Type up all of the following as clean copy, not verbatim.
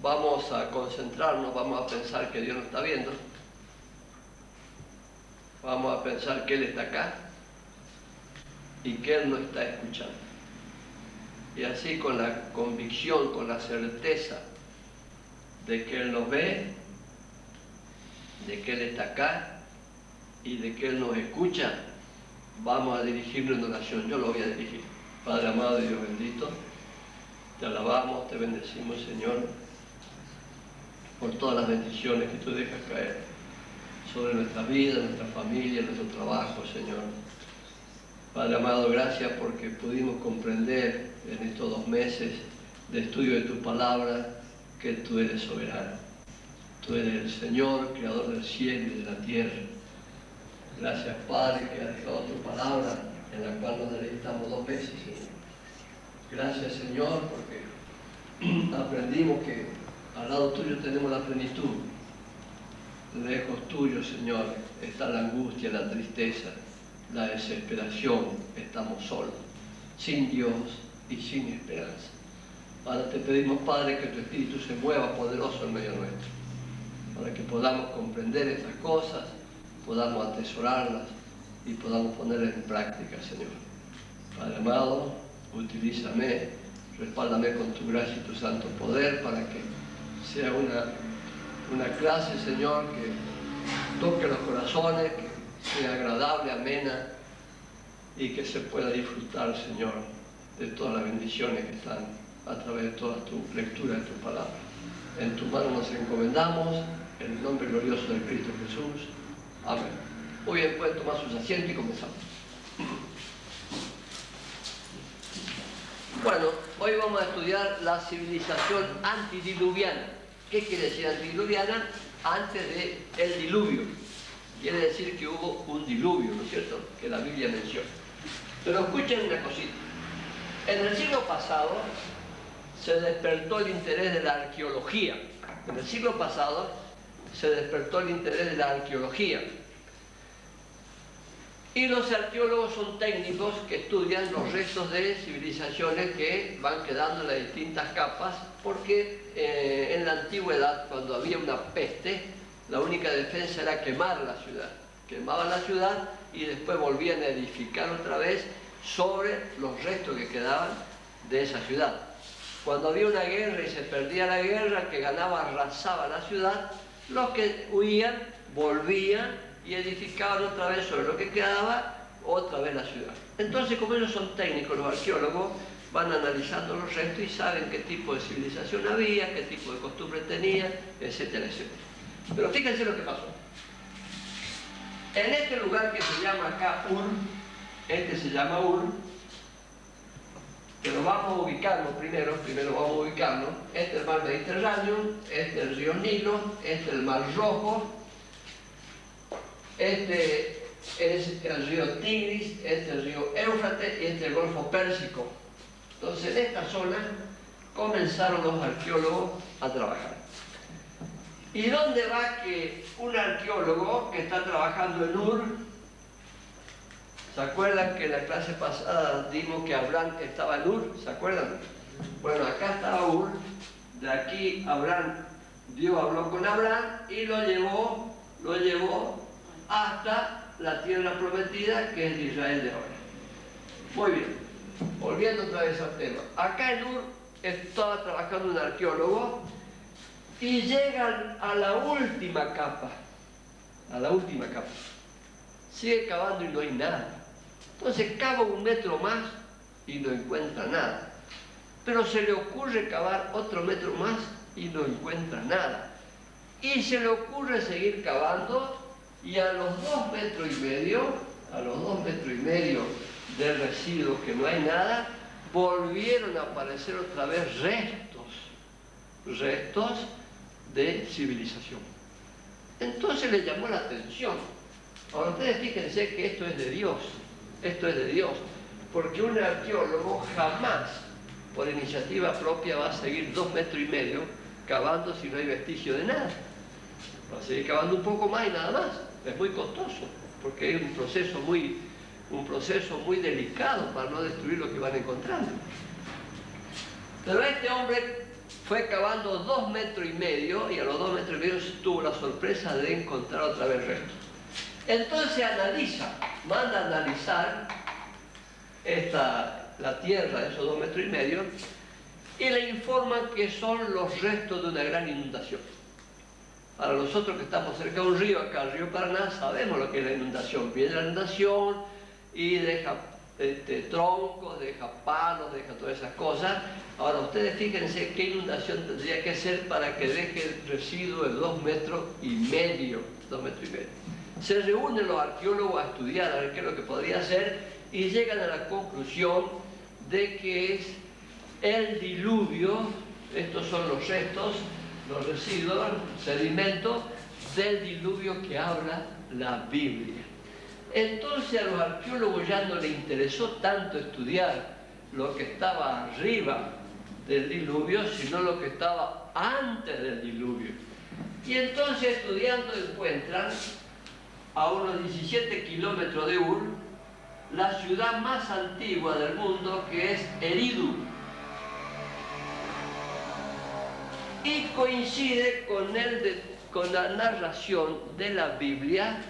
vamos a concentrarnos, vamos a pensar que Dios nos está viendo, vamos a pensar que Él está acá y que Él nos está escuchando. Y así, con la convicción, con la certeza de que Él nos ve, de que Él está acá y de que Él nos escucha, vamos a dirigirnos en oración. Yo lo voy a dirigir. Padre amado y Dios bendito, te alabamos, te bendecimos, Señor, por todas las bendiciones que tú dejas caer sobre nuestra vida, nuestra familia, nuestro trabajo, Señor. Padre amado, gracias porque pudimos comprender en estos 2 meses de estudio de tu palabra que tú eres soberano. Tú eres el Señor, creador del cielo y de la tierra. Gracias, Padre, que has dejado tu palabra en la cual nos deleitamos 2 veces, Señor. Gracias, Señor, porque aprendimos que al lado tuyo tenemos la plenitud. Lejos tuyo, Señor, está la angustia, la tristeza, la desesperación. Estamos solos, sin Dios y sin esperanza. Ahora te pedimos, Padre, que tu Espíritu se mueva poderoso en medio nuestro, para que podamos comprender estas cosas, podamos atesorarlas y podamos ponerlas en práctica, Señor. Padre amado, utilízame, respáldame con tu gracia y tu santo poder para que sea una clase, Señor, que toque los corazones, que sea agradable, amena y que se pueda disfrutar, Señor, de todas las bendiciones que están a través de toda tu lectura de tu palabra. En tu mano nos encomendamos, en el nombre glorioso de Cristo Jesús. Amén. Muy bien, pueden tomar sus asientos y comenzamos. Bueno, hoy vamos a estudiar la civilización antediluviana. ¿Qué quiere decir antediluviana? Antes del diluvio. Quiere decir que hubo un diluvio, ¿no es cierto?, que la Biblia menciona. Pero escuchen una cosita. En el siglo pasado se despertó el interés de la arqueología. En el siglo pasado se despertó el interés de la arqueología. Y los arqueólogos son técnicos que estudian los restos de civilizaciones que van quedando en las distintas capas, porque en la antigüedad, cuando había una peste, la única defensa era quemar la ciudad. Quemaban la ciudad y después volvían a edificar otra vez sobre los restos que quedaban de esa ciudad. Cuando había una guerra y se perdía la guerra, el que ganaba arrasaba la ciudad, los que huían volvían y edificaban otra vez sobre lo que quedaba, otra vez la ciudad. Entonces, como ellos son técnicos, los arqueólogos van analizando los restos y saben qué tipo de civilización había, qué tipo de costumbre tenía, etcétera, etcétera. Pero fíjense lo que pasó. En este lugar que se llama acá Ur, este se llama Ur, pero vamos a ubicarlo primero vamos a ubicarlo. Este es el mar Mediterráneo, este es el río Nilo, este es el mar Rojo, este es el río Tigris, este es el río Éufrates y este es el Golfo Pérsico. Entonces, en esta zona comenzaron los arqueólogos a trabajar. ¿Y dónde va que un arqueólogo que está trabajando en Ur? ¿Se acuerdan que en la clase pasada dimos que Abraham estaba en Ur? ¿Se acuerdan? Bueno, acá estaba Ur, de aquí Abraham, Dios habló con Abraham y lo llevó hasta la tierra prometida, que es de Israel de ahora. Muy bien, volviendo otra vez al tema. Acá en Ur estaba trabajando un arqueólogo y llegan a la última capa. Sigue cavando y no hay nada. Entonces cava 1 metro más y no encuentra nada. Pero se le ocurre cavar otro metro más y no encuentra nada. Y se le ocurre seguir cavando y a los 2,5 metros de residuos que no hay nada, volvieron a aparecer otra vez restos de civilización. Entonces le llamó la atención. Ahora ustedes fíjense que esto es de Dios, porque un arqueólogo jamás, por iniciativa propia, va a seguir 2,5 metros cavando si no hay vestigio de nada. Va a seguir cavando un poco más y nada más. Es muy costoso, porque es un proceso muy delicado para no destruir lo que van encontrando. Pero este hombre fue cavando 2,5 metros y a los 2,5 metros tuvo la sorpresa de encontrar otra vez restos. Entonces manda a analizar la tierra de esos 2,5 metros y le informan que son los restos de una gran inundación. Para nosotros que estamos cerca de un río, acá el río Paraná, sabemos lo que es la inundación. Viene la inundación y deja troncos, deja palos, deja todas esas cosas. Ahora ustedes fíjense qué inundación tendría que ser para que deje el residuo de 2,5 metros. 2,5 metros. Se reúnen los arqueólogos a estudiar a ver qué es lo que podría ser y llegan a la conclusión de que es el diluvio. Estos son los restos, los residuos, sedimentos del diluvio que habla la Biblia. Entonces a los arqueólogos ya no les interesó tanto estudiar lo que estaba arriba del diluvio, sino lo que estaba antes del diluvio. Y entonces estudiando encuentran a unos 17 kilómetros de Ur la ciudad más antigua del mundo, que es Eridu. Y coincide con la narración de la Biblia,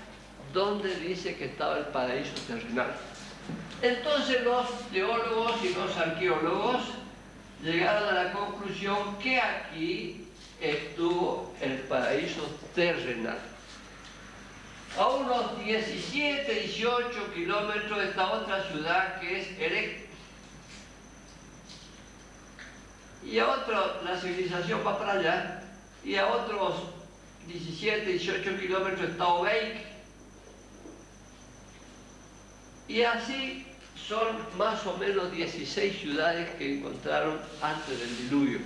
donde dice que estaba el paraíso terrenal. Entonces los teólogos y los arqueólogos llegaron a la conclusión que aquí estuvo el paraíso terrenal. A unos 17, 18 kilómetros está otra ciudad que es Erech. Y a otro, la civilización va para allá, y a otros 17, 18 kilómetros está Obeik. Y así son más o menos 16 ciudades que encontraron antes del diluvio.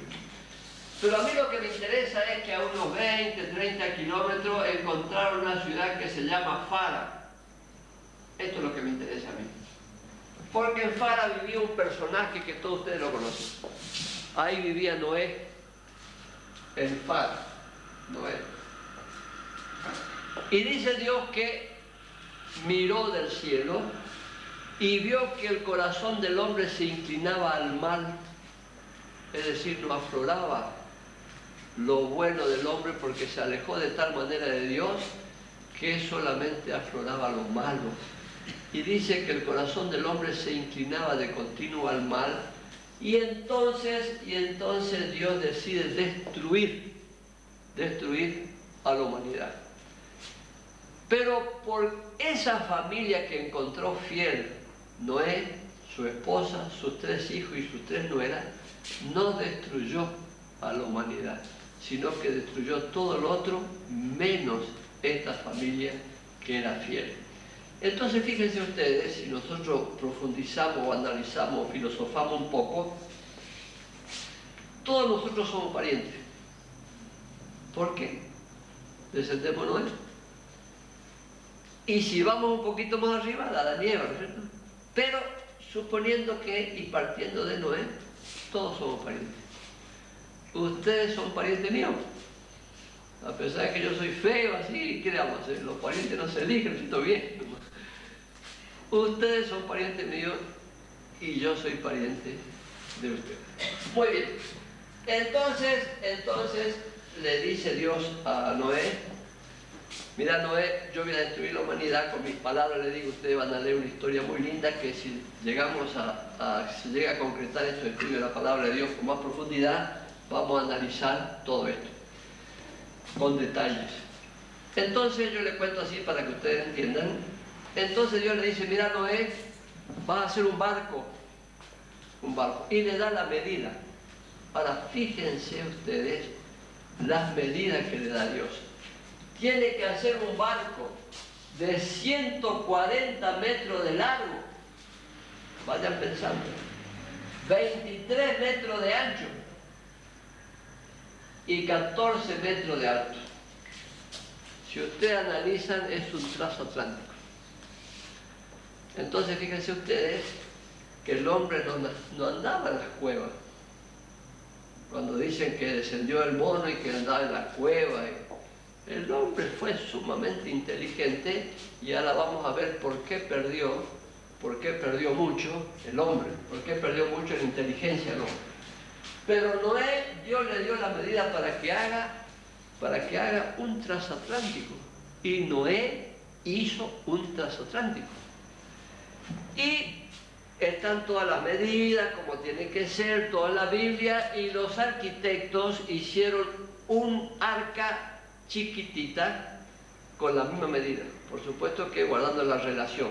Pero a mí lo que me interesa es que a unos 20, 30 kilómetros encontraron una ciudad que se llama Fara. Esto es lo que me interesa a mí. Porque en Fara vivía un personaje que todos ustedes lo conocen. Ahí vivía Noé, en Fara, Noé. Y dice Dios que miró del cielo y vio que el corazón del hombre se inclinaba al mal, es decir, no afloraba lo bueno del hombre porque se alejó de tal manera de Dios que solamente afloraba lo malo. Y dice que el corazón del hombre se inclinaba de continuo al mal y entonces Dios decide destruir a la humanidad. Pero por esa familia que encontró fiel, Noé, su esposa, sus 3 hijos y sus 3 nueras, no destruyó a la humanidad, sino que destruyó todo lo otro menos esta familia que era fiel. Entonces fíjense ustedes, si nosotros profundizamos, analizamos, filosofamos un poco, todos nosotros somos parientes. ¿Por qué? Descendemos de Noé. Y si vamos un poquito más arriba, Adán y Eva, ¿no es cierto? Pero suponiendo que, y partiendo de Noé, todos somos parientes. Ustedes son parientes míos. A pesar de que yo soy feo, así, ¿qué le vamos a hacer? Los parientes no se eligen, siento bien. Ustedes son parientes míos y yo soy pariente de ustedes. Muy bien. Entonces le dice Dios a Noé: mira, Noé, yo voy a destruir la humanidad con mis palabras. Le digo, ustedes van a leer una historia muy linda que si llegamos se llega a concretar estos estudios de la palabra de Dios con más profundidad, vamos a analizar todo esto con detalles. Entonces yo le cuento así para que ustedes entiendan. Entonces Dios le dice: mira, Noé, vas a hacer un barco, y le da la medida. Ahora fíjense ustedes las medidas que le da Dios. Tiene que hacer un barco de 140 metros de largo, vayan pensando, 23 metros de ancho y 14 metros de alto. Si ustedes analizan, es un transatlántico. Entonces fíjense ustedes que el hombre no andaba en las cuevas. Cuando dicen que descendió el mono y que andaba en las cuevas, el hombre fue sumamente inteligente y ahora vamos a ver por qué perdió mucho el hombre, por qué perdió mucho la inteligencia el hombre. Pero Noé, Dios le dio la medida para que haga un transatlántico. Y Noé hizo un transatlántico. Y están todas las medidas, como tiene que ser, toda la Biblia, y los arquitectos hicieron un arca chiquitita con la misma medida. Por supuesto que guardando la relación.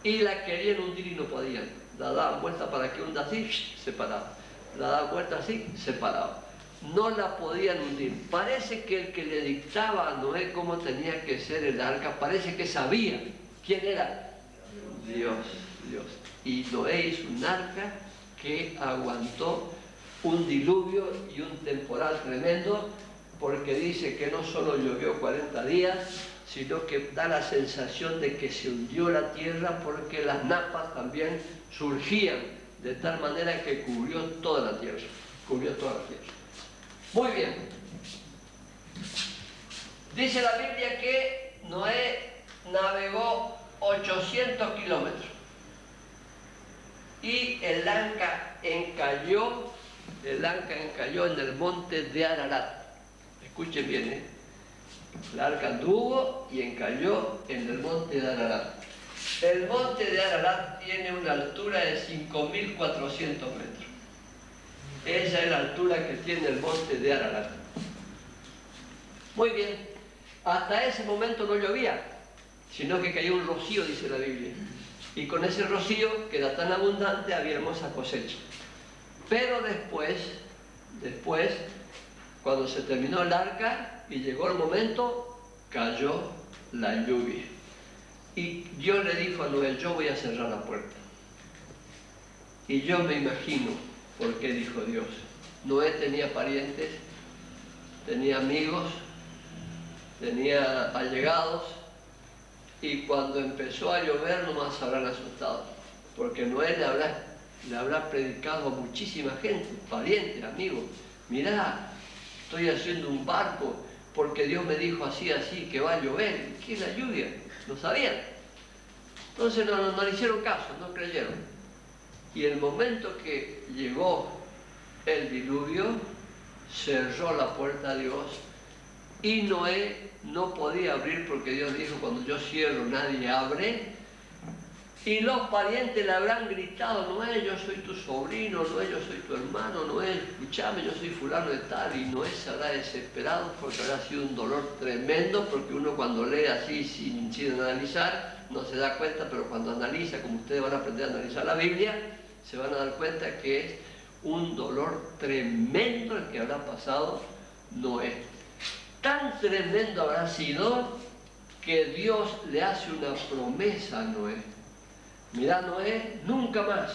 Y la querían hundir y no podían. La daban vuelta para que hunda así, se paraba. La daban vuelta así, se paraba. No la podían hundir. Parece que el que le dictaba a Noé cómo tenía que ser el arca, parece que sabía. ¿Quién era? Dios. Y Noé hizo un arca que aguantó un diluvio y un temporal tremendo, porque dice que no solo llovió 40 días, sino que da la sensación de que se hundió la tierra porque las napas también surgían, de tal manera que cubrió toda la tierra. Muy bien. Dice la Biblia que Noé navegó 800 kilómetros y el arca encalló en el monte de Ararat. Escuchen bien, el arca anduvo y encalló en el monte de Ararat. El monte de Ararat tiene una altura de 5.400 metros. Esa es la altura que tiene el monte de Ararat. Muy bien, hasta ese momento no llovía, sino que cayó un rocío, dice la Biblia. Y con ese rocío, que era tan abundante, había hermosa cosecha. Pero después, cuando se terminó el arca y llegó el momento, cayó la lluvia. Y Dios le dijo a Noé, yo voy a cerrar la puerta. Y yo me imagino por qué dijo Dios. Noé tenía parientes, tenía amigos, tenía allegados, y cuando empezó a llover nomás se habrán asustado, porque Noé le habrá predicado a muchísima gente, parientes, amigos. Mirá, estoy haciendo un barco porque Dios me dijo así, que va a llover. ¿Qué es la lluvia? No sabían. Entonces no le hicieron caso, no creyeron. Y el momento que llegó el diluvio, cerró la puerta a Dios, y Noé no podía abrir porque Dios dijo, cuando yo cierro nadie abre. Y los parientes le habrán gritado, Noé, yo soy tu sobrino, Noé, yo soy tu hermano, Noé, escúchame, yo soy fulano de tal. Y Noé se habrá desesperado porque habrá sido un dolor tremendo, porque uno cuando lee así sin analizar no se da cuenta, pero cuando analiza, como ustedes van a aprender a analizar la Biblia, se van a dar cuenta que es un dolor tremendo el que habrá pasado Noé. Tan tremendo habrá sido que Dios le hace una promesa a Noé. Mirá, Noé, nunca más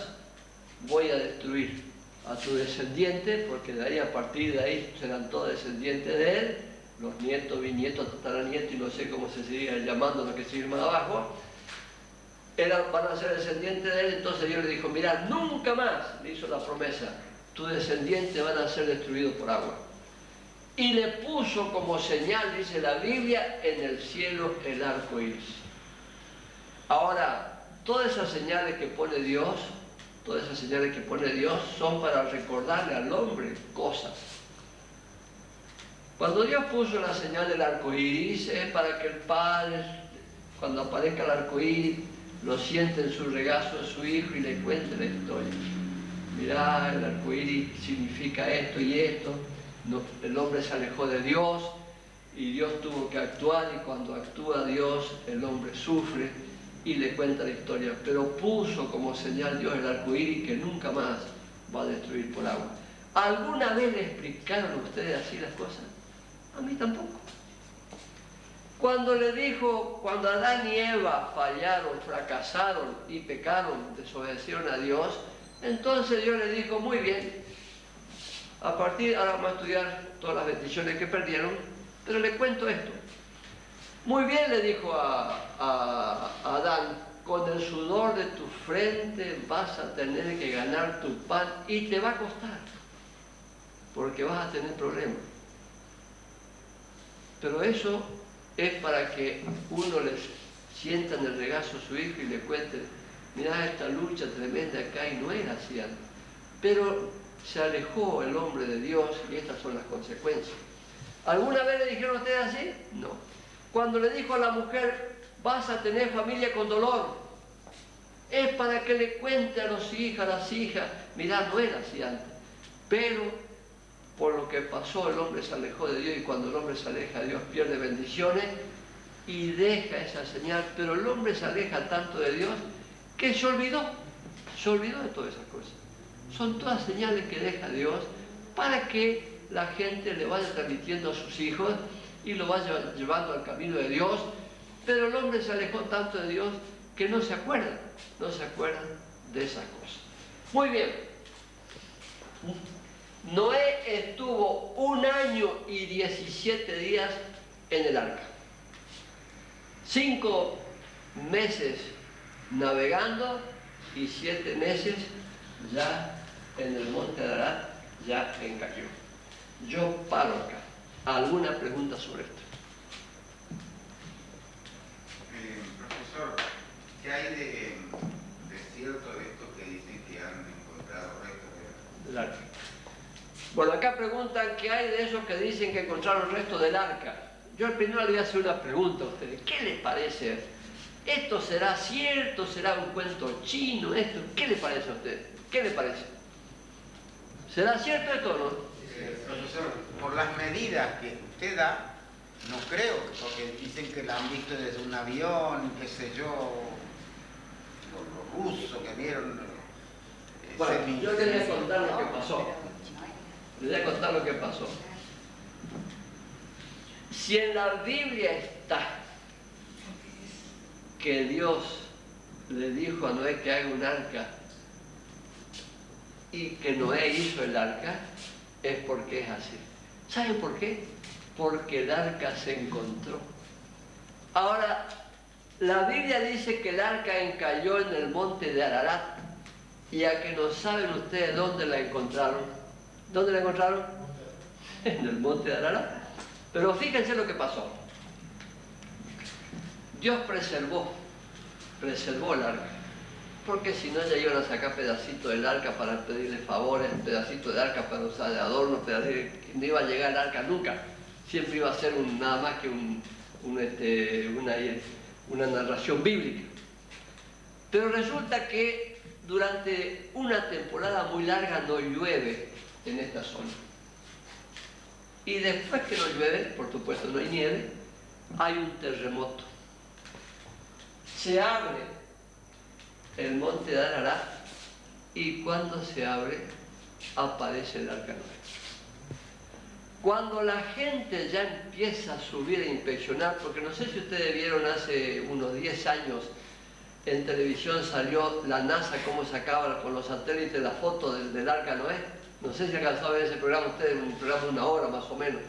voy a destruir a tu descendiente, porque de ahí, a partir de ahí, serán todos descendientes de él, los nietos, bisnietos, tataranietos, y no sé cómo se sigue llamando lo que sigue más abajo, van a ser descendientes de él. Entonces Dios le dijo, mirá, nunca más, le hizo la promesa, tus descendientes van a ser destruidos por agua. Y le puso como señal, dice la Biblia, en el cielo el arco iris. Ahora, todas esas señales que pone Dios son para recordarle al hombre cosas. Cuando Dios puso la señal del arco iris, es para que el padre, cuando aparezca el arco iris, lo siente en su regazo de su hijo y le cuente la historia. Mirá, el arco iris significa esto y esto. No, el hombre se alejó de Dios y Dios tuvo que actuar, y cuando actúa Dios, el hombre sufre, y le cuenta la historia. Pero puso como señal Dios el arco iris, que nunca más va a destruir por agua. ¿Alguna vez le explicaron a ustedes así las cosas? A mí tampoco. Cuando Adán y Eva fallaron, fracasaron y pecaron, desobedecieron a Dios, entonces Dios le dijo, muy bien, ahora vamos a estudiar todas las bendiciones que perdieron, pero le cuento esto. Muy bien, le dijo a Adán, con el sudor de tu frente vas a tener que ganar tu pan y te va a costar, porque vas a tener problemas. Pero eso es para que uno les sienta en el regazo a su hijo y le cuente, mirá esta lucha tremenda acá, y no era así antes. Pero se alejó el hombre de Dios y estas son las consecuencias. ¿Alguna vez le dijeron a ustedes así? No. Cuando le dijo a la mujer, vas a tener familia con dolor, es para que le cuente a los hijos, a las hijas, mirá, no era así antes. Pero por lo que pasó, el hombre se alejó de Dios y cuando el hombre se aleja de Dios pierde bendiciones y deja esa señal. Pero el hombre se aleja tanto de Dios que se olvidó de todas esas cosas. Son todas señales que deja Dios para que la gente le vaya transmitiendo a sus hijos y lo vaya llevando al camino de Dios, pero el hombre se alejó tanto de Dios que no se acuerdan de esas cosas. Muy bien. Noé estuvo 1 año y 17 días en el arca. 5 meses navegando y 7 meses ya en el monte de Ararat, ya encalló. Yo paro acá. ¿Alguna pregunta sobre esto? Profesor, ¿qué hay de cierto de esto que dicen que han encontrado restos del arca? Bueno, acá preguntan qué hay de esos que dicen que encontraron restos del arca. Yo primero le voy a hacer una pregunta a ustedes. ¿Qué les parece? ¿Esto será cierto? ¿Será un cuento chino? ¿Esto? ¿Qué les parece a ustedes? ¿Qué les parece? ¿Será cierto esto o no? Profesor, por las medidas que usted da, no creo, porque dicen que la han visto desde un avión, qué sé yo, los rusos que vieron. Bueno, yo les voy a contar lo que pasó. Les voy a contar lo que pasó. Si en la Biblia está que Dios le dijo a Noé que haga un arca y que Noé hizo el arca, es porque es así. ¿Saben por qué? Porque el arca se encontró. Ahora, la Biblia dice que el arca encalló en el monte de Ararat, y a que no saben ustedes dónde la encontraron. ¿Dónde la encontraron? En el monte de Ararat. Pero fíjense lo que pasó. Dios preservó el arca, porque si no ya iban a sacar pedacitos del arca para pedirle favores, pedacitos de arca para usar de adorno, no iba a llegar el arca nunca, siempre iba a ser nada más que una narración bíblica. Pero resulta que durante una temporada muy larga no llueve en esta zona. Y después que no llueve, por supuesto no hay nieve, hay un terremoto. Se abre el monte de Ararat y cuando se abre aparece el arca Noé. Cuando la gente ya empieza a subir e inspeccionar, porque no sé si ustedes vieron hace unos 10 años en televisión salió la NASA cómo sacaba con los satélites la foto del arca Noé. No sé si alcanzó a ver ese programa ustedes, un programa de 1 hora más o menos.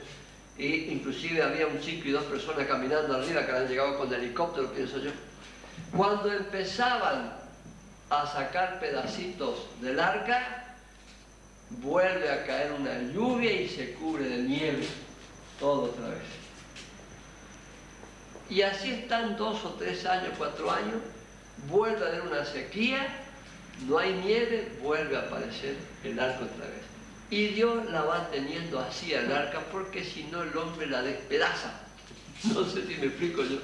Y inclusive había un chico y 2 personas caminando arriba que habían llegado con helicóptero, pienso yo. Cuando empezaban a sacar pedacitos del arca, vuelve a caer una lluvia y se cubre de nieve, todo otra vez. Y así están 2 o 3 años, 4 años, vuelve a haber una sequía, no hay nieve, vuelve a aparecer el arca otra vez. Y Dios la va teniendo así al arca porque si no el hombre la despedaza. No sé si me explico yo.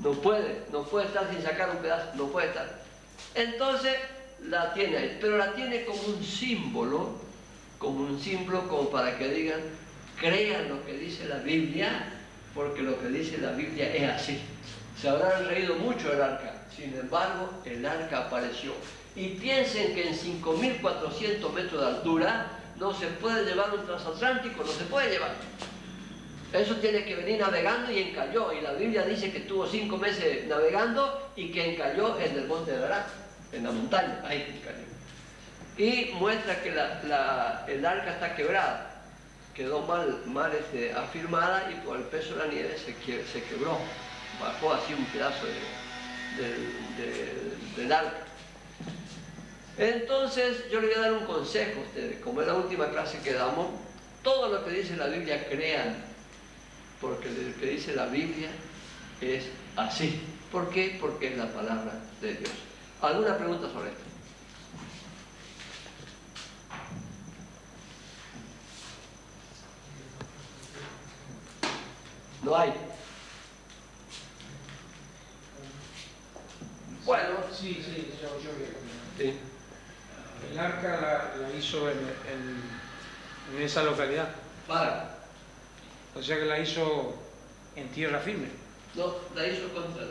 No puede estar sin sacar un pedazo, no puede estar. Entonces la tiene ahí, pero la tiene como un símbolo como para que digan, crean lo que dice la Biblia, porque lo que dice la Biblia es así. Se habrán reído mucho del arca, sin embargo, el arca apareció. Y piensen que en 5.400 metros de altura no se puede llevar un transatlántico, no se puede llevar. Eso tiene que venir navegando y encalló. Y la Biblia dice que estuvo 5 meses navegando y que encalló en el monte de Ararat, en la montaña, ahí encalló. Y muestra que el arca está quebrada, quedó mal afirmada y por el peso de la nieve se quebró. Bajó así un pedazo del arca. Entonces yo le voy a dar un consejo a ustedes, como es la última clase que damos, todo lo que dice la Biblia crean, porque lo que dice la Biblia es así. ¿Por qué? Porque es la palabra de Dios. ¿Alguna pregunta sobre esto? No hay. Bueno. Sí, yo vi. Sí. El arca la hizo en esa localidad. Para. O sea que la hizo en tierra firme. No, la hizo contra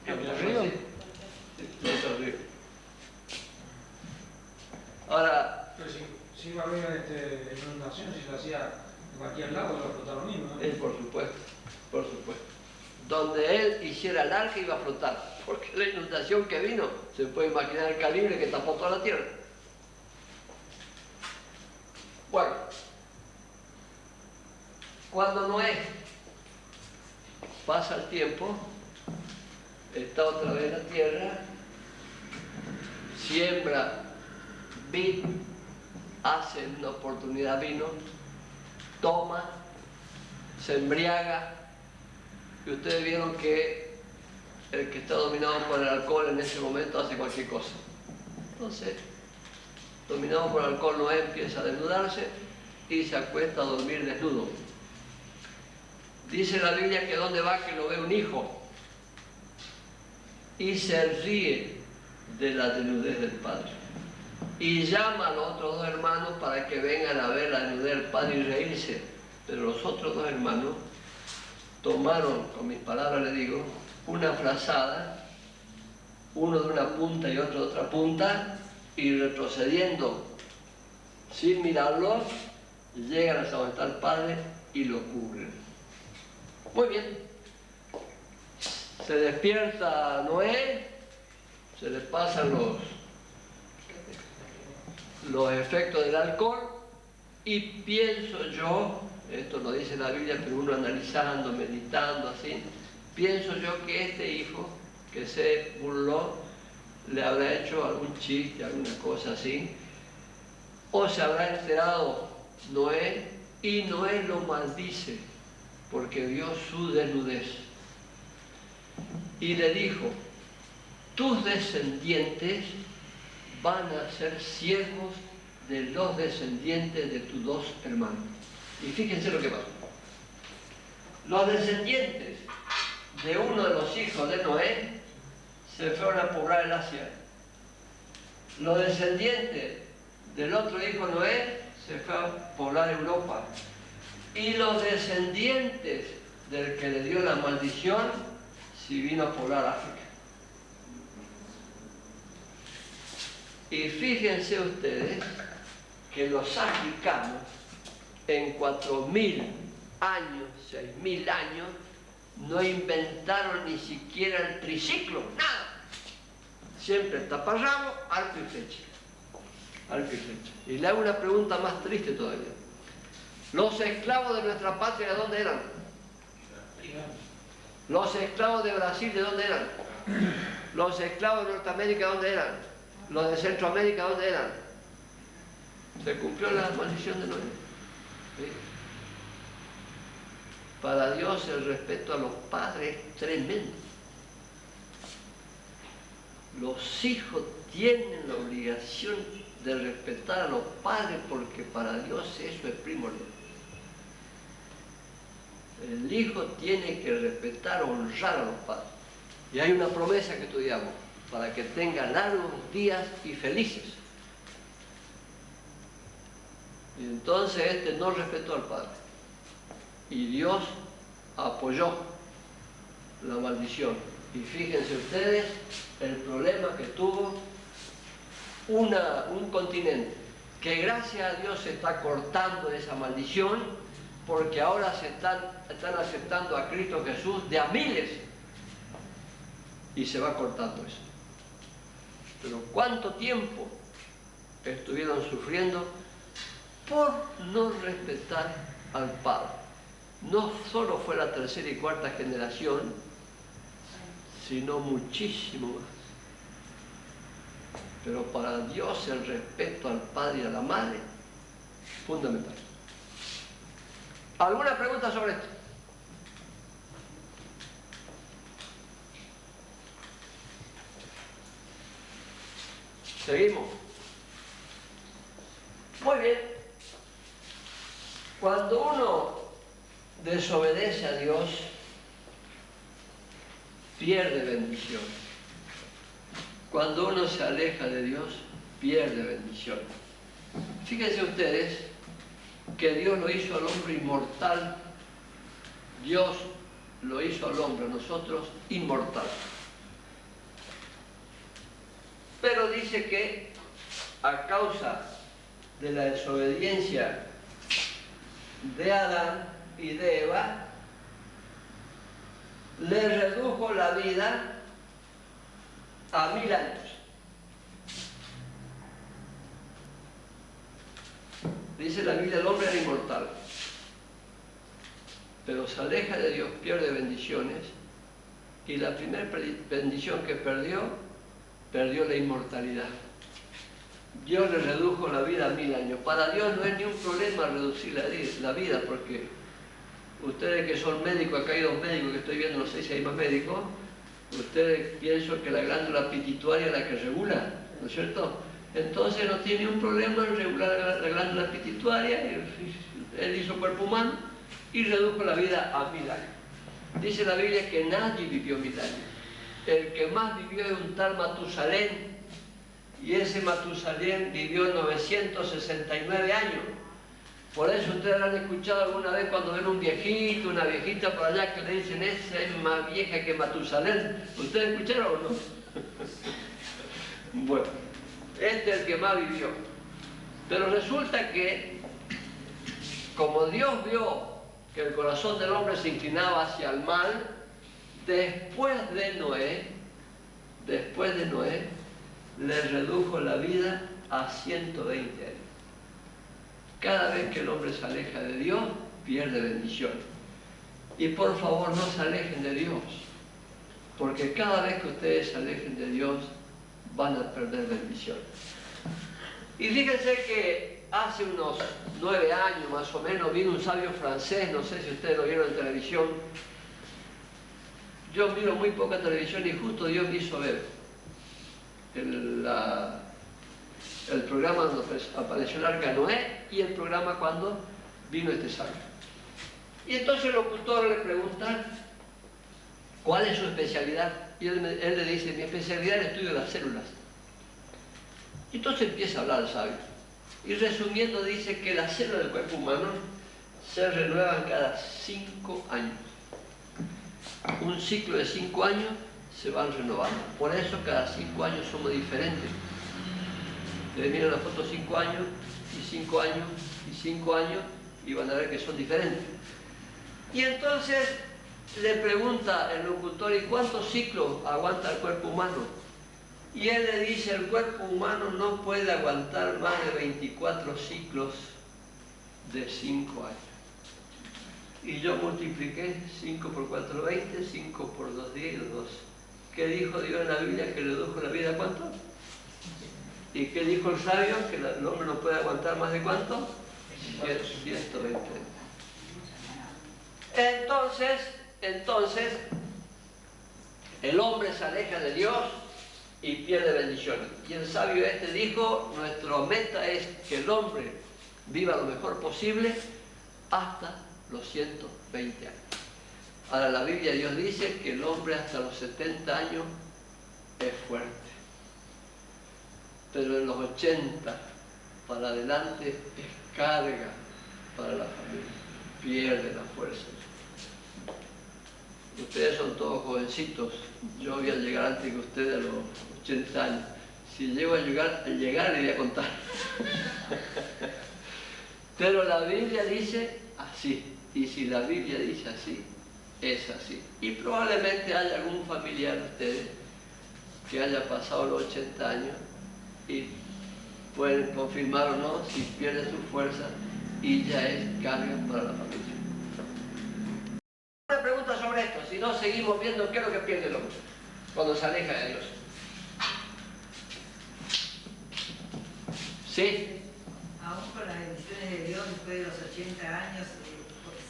¿En el río? Sí, contra el río. Ahora, Pero si iba a haber inundación, si se hacía en cualquier lado, iba a flotar lo mismo, ¿no? por supuesto, por supuesto. Donde él hiciera el arca iba a flotar, porque la inundación que vino, se puede imaginar el calibre que tapó toda la tierra. Bueno, cuando Noé pasa el tiempo, está otra vez en la tierra, siembra vid, hace una oportunidad vino, toma, se embriaga, y ustedes vieron que el que está dominado por el alcohol en ese momento hace cualquier cosa. Entonces, dominado por el alcohol, Noé empieza a desnudarse y se acuesta a dormir desnudo. Dice la Biblia que donde va que lo ve un hijo y se ríe de la desnudez del padre. Y llama a los otros dos hermanos para que vengan a ver la desnudez del padre y reírse. Pero los otros dos hermanos tomaron, con mis palabras le digo, una frazada, uno de una punta y otro de otra punta, y retrocediendo sin mirarlos, llegan hasta donde está el padre y lo cubren. Muy bien. Se despierta Noé, se le pasan los efectos del alcohol, y pienso yo, esto lo dice la Biblia, pero uno analizando, meditando así, pienso yo que este hijo que se burló le habrá hecho algún chiste, alguna cosa así, o se habrá enterado Noé, y Noé lo maldice porque vio su desnudez. Y le dijo: tus descendientes van a ser siervos de los descendientes de tus dos hermanos. Y fíjense lo que pasó. Los descendientes de uno de los hijos de Noé se fueron a poblar el Asia. Los descendientes del otro hijo de Noé se fueron a poblar Europa. Y los descendientes del que le dio la maldición se vino a poblar África. Y fíjense ustedes que los africanos en 4.000 años, 6.000 años, no inventaron ni siquiera el triciclo, nada. Siempre taparrabo, arco y flecha. Arco y flecha. Y le hago una pregunta más triste todavía. ¿Los esclavos de nuestra patria de dónde eran? ¿Los esclavos de Brasil de dónde eran? ¿Los esclavos de Norteamérica de dónde eran? ¿Los de Centroamérica dónde eran? Se cumplió la maldición de Noé. ¿Sí? Para Dios el respeto a los padres es tremendo. Los hijos tienen la obligación de respetar a los padres porque para Dios eso es primordial. El hijo tiene que respetar, honrar a los padres. Y hay una promesa que estudiamos, para que tengan largos días y felices. Y entonces este no respetó al padre. Y Dios apoyó la maldición. Y fíjense ustedes el problema que tuvo un continente, que gracias a Dios se está cortando esa maldición, porque ahora se están aceptando a Cristo Jesús de a miles. Y se va cortando eso. Pero ¿cuánto tiempo estuvieron sufriendo por no respetar al Padre? No solo fue la tercera y cuarta generación, sino muchísimo más. Pero para Dios el respeto al Padre y a la Madre es fundamental. ¿Alguna pregunta sobre esto? Seguimos. Muy bien. Cuando uno desobedece a Dios, pierde bendición. Cuando uno se aleja de Dios, pierde bendición. Fíjense ustedes que Dios lo hizo al hombre inmortal. Dios lo hizo al hombre, a nosotros, inmortal. Pero dice que a causa de la desobediencia de Adán y de Eva, le redujo la vida a 1000 años. Dice la Biblia, el hombre era inmortal, pero se aleja de Dios, pierde bendiciones, y la primera bendición que perdió la inmortalidad. Dios le redujo la vida a 1000 años. Para Dios no es ni un problema reducir la vida, porque ustedes que son médicos, acá hay 2 médicos que estoy viendo, no sé si hay más médicos, ustedes piensan que la glándula pituitaria es la que regula, ¿no es cierto? Entonces no tiene un problema en regular la glándula pituitaria. Él hizo cuerpo humano y redujo la vida a 1000 años. Dice la Biblia que nadie vivió 1000 años. El que más vivió es un tal Matusalén, y ese Matusalén vivió 969 años. Por eso ustedes han escuchado alguna vez cuando ven un viejito, una viejita por allá que le dicen, esa es más vieja que Matusalén. ¿Ustedes escucharon o no? Bueno, este es el que más vivió. Pero resulta que, como Dios vio que el corazón del hombre se inclinaba hacia el mal, después de Noé, le redujo la vida a 120 años. Cada vez que el hombre se aleja de Dios, pierde bendición. Y por favor, no se alejen de Dios, porque cada vez que ustedes se alejen de Dios, van a perder bendición. Y fíjense que hace unos 9 años más o menos vino un sabio francés, no sé si ustedes lo vieron en televisión. Yo miro muy poca televisión y justo Dios me hizo ver el programa donde apareció el arca de Noé y el programa cuando vino este sabio. Y entonces el locutor le pregunta cuál es su especialidad, y él le dice, mi especialidad es el estudio de las células. Y entonces empieza a hablar el sabio, y resumiendo dice que las células del cuerpo humano se renuevan cada 5 años. Un ciclo de 5 años se van renovando. Por eso cada 5 años somos diferentes. Ustedes miran la foto 5 años, y 5 años, y 5 años, y van a ver que son diferentes. Y entonces le pregunta el locutor, ¿y cuántos ciclos aguanta el cuerpo humano? Y él le dice, el cuerpo humano no puede aguantar más de 24 ciclos de 5 años. Y yo multipliqué 5 por 4, 20, 5 por 2, 10 y 2. ¿Qué dijo Dios en la Biblia? Que redujo la vida, ¿cuánto? ¿Y qué dijo el sabio? Que el hombre no puede aguantar más de ¿cuánto? 120. Entonces, el hombre se aleja de Dios y pierde bendiciones. Y el sabio este dijo, nuestra meta es que el hombre viva lo mejor posible hasta los 120 años. Ahora la Biblia, Dios dice que el hombre hasta los 70 años es fuerte. Pero en los 80 para adelante es carga para la familia. Pierde la fuerza. Ustedes son todos jovencitos. Yo voy a llegar antes que ustedes a los 80 años. Si llego a llegar les voy a contar. Pero la Biblia dice así. Y si la Biblia dice así, es así. Y probablemente haya algún familiar de ustedes que haya pasado los 80 años y pueden confirmar o no si pierde su fuerza y ya es carga para la familia. Una pregunta sobre esto, si no seguimos viendo qué es lo que pierde el hombre cuando se aleja de Dios. ¿Sí? Aún con las bendiciones de Dios después de los 80 años,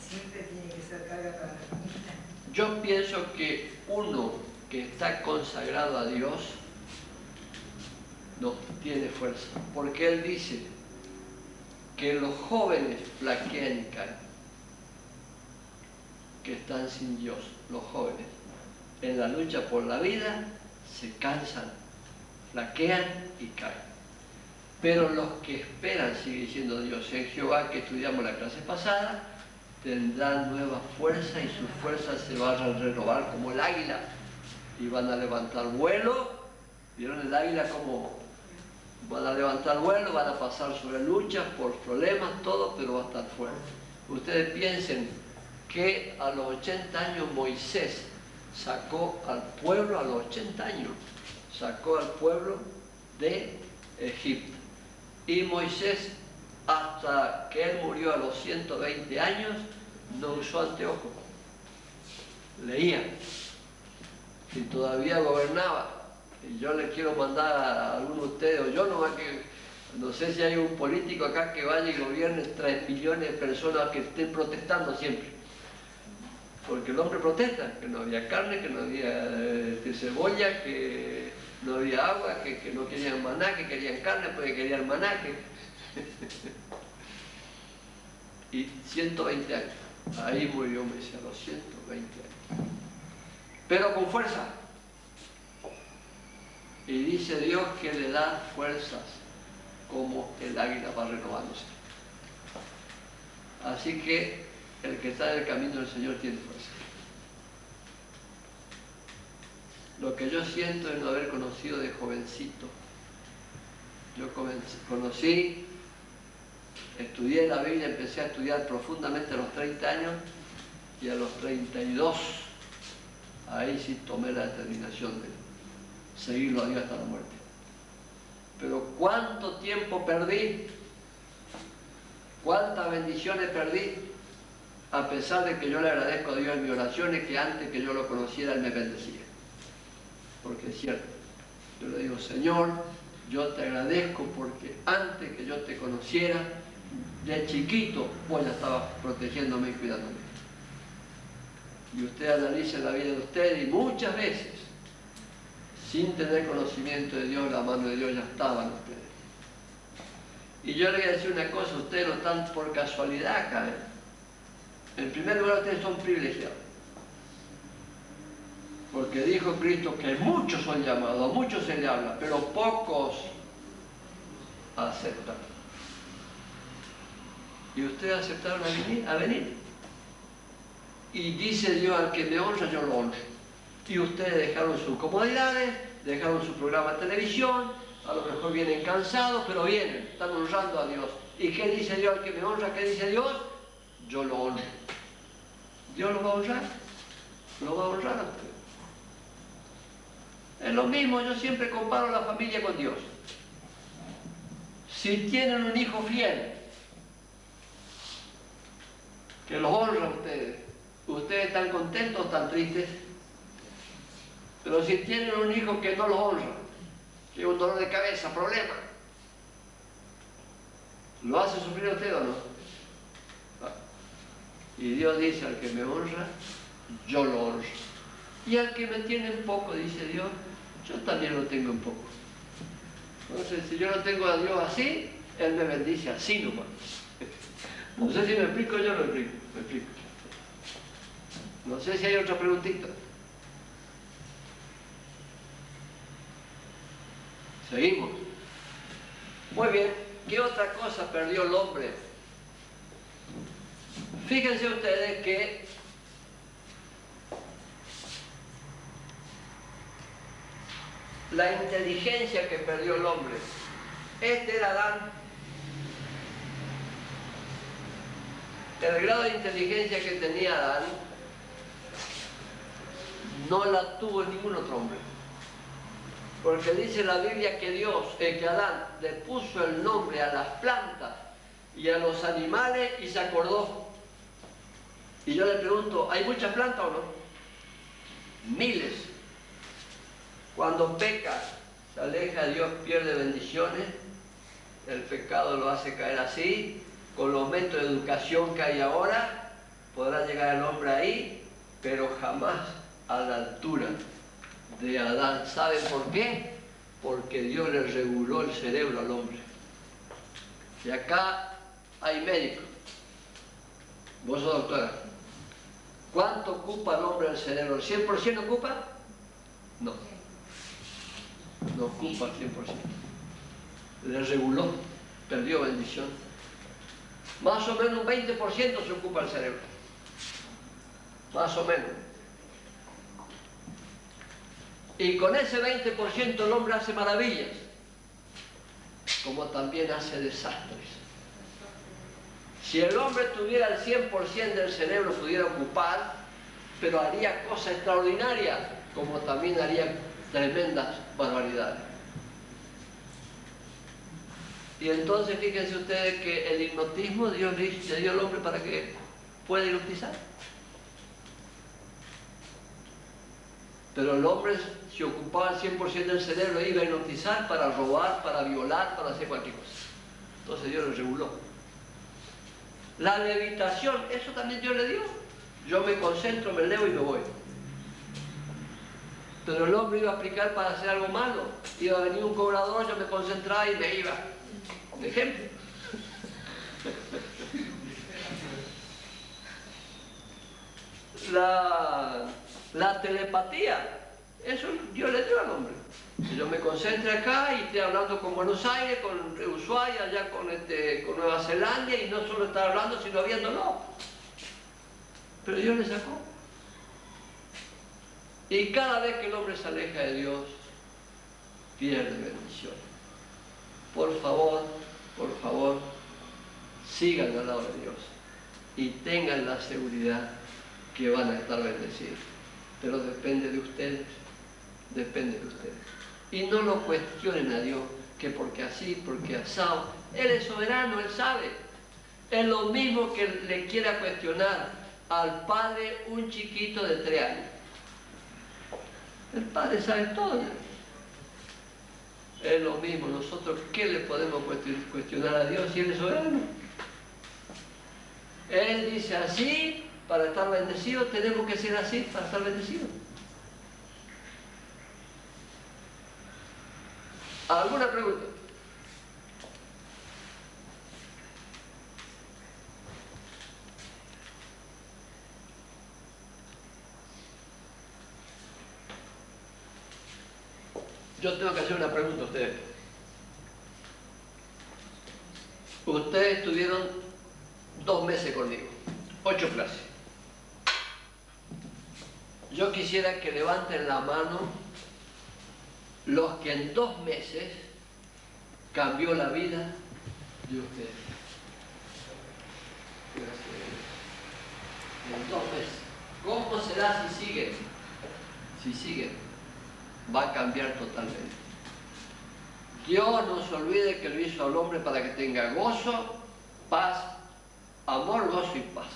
siempre tiene que ser carga para la familia. Yo pienso que uno que está consagrado a Dios no tiene fuerza, porque Él dice que los jóvenes flaquean y caen. que están sin Dios, los jóvenes. En la lucha por la vida se cansan, flaquean y caen. Pero los que esperan, sigue diciendo Dios, en Jehová, que estudiamos la clase pasada, tendrán nueva fuerza y sus fuerzas se van a renovar como el águila y van a levantar vuelo. ¿Vieron el águila como van a levantar vuelo? Van a pasar sobre luchas, por problemas, todo, pero va a estar fuerte. Ustedes piensen que a los 80 años Moisés sacó al pueblo, a los 80 años, sacó al pueblo de Egipto. Y Moisés, hasta que él murió a los 120 años, no usó anteojos. Leía. Y todavía gobernaba. Y yo le quiero mandar a algunos de ustedes, o yo nomás que, no sé si hay un político acá que vaya y gobierne 3 millones de personas que estén protestando siempre. Porque el hombre protesta, que no había carne, que no había cebolla, que no había agua, que no querían maná, que querían carne, porque querían maná. Y 120 años. Ahí murió Mesías, a los 120 años. Pero con fuerza. Y dice Dios que le da fuerzas como el águila va renovándose. Así que el que está en el camino del Señor tiene fuerza. Lo que yo siento es no haber conocido de jovencito. Yo conocí, estudié la Biblia, empecé a estudiar profundamente a los 30 años y a los 32, ahí sí tomé la determinación de seguirlo a Dios hasta la muerte. Pero ¿cuánto tiempo perdí? ¿Cuántas bendiciones perdí? A pesar de que yo le agradezco a Dios en mis oraciones, que antes que yo lo conociera, Él me bendecía. Porque es cierto, yo le digo, Señor, yo te agradezco porque antes que yo te conociera, de chiquito, vos ya estabas protegiéndome y cuidándome. Y usted analiza la vida de usted y muchas veces, sin tener conocimiento de Dios, la mano de Dios ya estaba en ustedes. Y yo le voy a decir una cosa, ustedes no están por casualidad acá. En primer lugar, ustedes son privilegiados. Porque dijo Cristo que muchos son llamados, a muchos se le habla, pero pocos aceptan. Y ustedes aceptaron a venir. Y dice Dios, al que me honra, yo lo honro. Y ustedes dejaron sus comodidades, dejaron su programa de televisión, a lo mejor vienen cansados, pero vienen, están honrando a Dios. ¿Y qué dice Dios al que me honra? ¿Qué dice Dios? Yo lo honro. ¿Dios lo va a honrar? Lo va a honrar a ustedes. Es lo mismo, yo siempre comparo la familia con Dios. Si tienen un hijo fiel, que los honra a ustedes, ¿ustedes están contentos o están tristes? Pero si tienen un hijo que no los honra, que es un dolor de cabeza, problema, ¿lo hace sufrir a usted o no? Y Dios dice, al que me honra, yo lo honro. Y al que me tiene un poco, dice Dios, yo también lo tengo un poco. Entonces, si yo no tengo a Dios así, Él me bendice así nomás. No sé si me explico, yo me explico. No sé si hay otra preguntita. Seguimos. Muy bien, ¿qué otra cosa perdió el hombre? Fíjense ustedes que la inteligencia que perdió el hombre, este era Adán. El grado de inteligencia que tenía Adán no la tuvo ningún otro hombre. Porque dice la Biblia que que Adán le puso el nombre a las plantas y a los animales y se acordó. Y yo le pregunto, ¿hay muchas plantas o no? Miles. Cuando peca, se aleja de Dios, pierde bendiciones, el pecado lo hace caer así, con los métodos de educación que hay ahora, podrá llegar el hombre ahí, pero jamás a la altura de Adán. ¿Saben por qué? Porque Dios le reguló el cerebro al hombre. Y acá hay médicos. Vos sos doctora. ¿Cuánto ocupa el hombre del cerebro? ¿El 100% ocupa? No. No ocupa el 100%. Le reguló, perdió bendición. Más o menos un 20% se ocupa el cerebro. Más o menos. Y con ese 20% el hombre hace maravillas, como también hace desastres. Si el hombre tuviera el 100% del cerebro, pudiera ocupar, pero haría cosas extraordinarias, como también haría tremendas barbaridades. Y entonces fíjense ustedes que el hipnotismo Dios le dio al hombre para que pueda hipnotizar. Pero el hombre, si ocupaba el 100% del cerebro, iba a hipnotizar para robar, para violar, para hacer cualquier cosa. Entonces Dios lo reguló. La levitación, eso también Dios le dio. Yo me concentro, me elevo y me voy. Pero el hombre iba a aplicar para hacer algo malo. Iba a venir un cobrador, yo me concentraba y me iba. Un ejemplo. La telepatía, eso Dios le dio al hombre. Yo me concentré acá y estoy hablando con Buenos Aires, con Ushuaia, allá con Nueva Zelanda, y no solo estar hablando, sino viéndolo. Pero Dios le sacó. Y cada vez que el hombre se aleja de Dios, pierde bendición. Por favor, sigan al lado de Dios y tengan la seguridad que van a estar bendecidos. Pero depende de ustedes, depende de ustedes. Y no lo cuestionen a Dios, que porque así, porque asado. Él es soberano, Él sabe. Es lo mismo que le quiera cuestionar al padre un chiquito de 3 años. El padre sabe todo. Es lo mismo, nosotros, ¿qué le podemos cuestionar a Dios si Él es soberano? Él dice así, para estar bendecido, tenemos que ser así para estar bendecidos. ¿Alguna pregunta? Yo tengo que hacer una pregunta a ustedes. Ustedes estuvieron 2 meses conmigo, 8 clases. Yo quisiera que levanten la mano los que en 2 meses cambió la vida de ustedes. En 2 meses. ¿Cómo será si siguen? Si siguen, va a cambiar totalmente. Dios no se olvide que lo hizo al hombre para que tenga gozo, paz, amor, gozo y paz.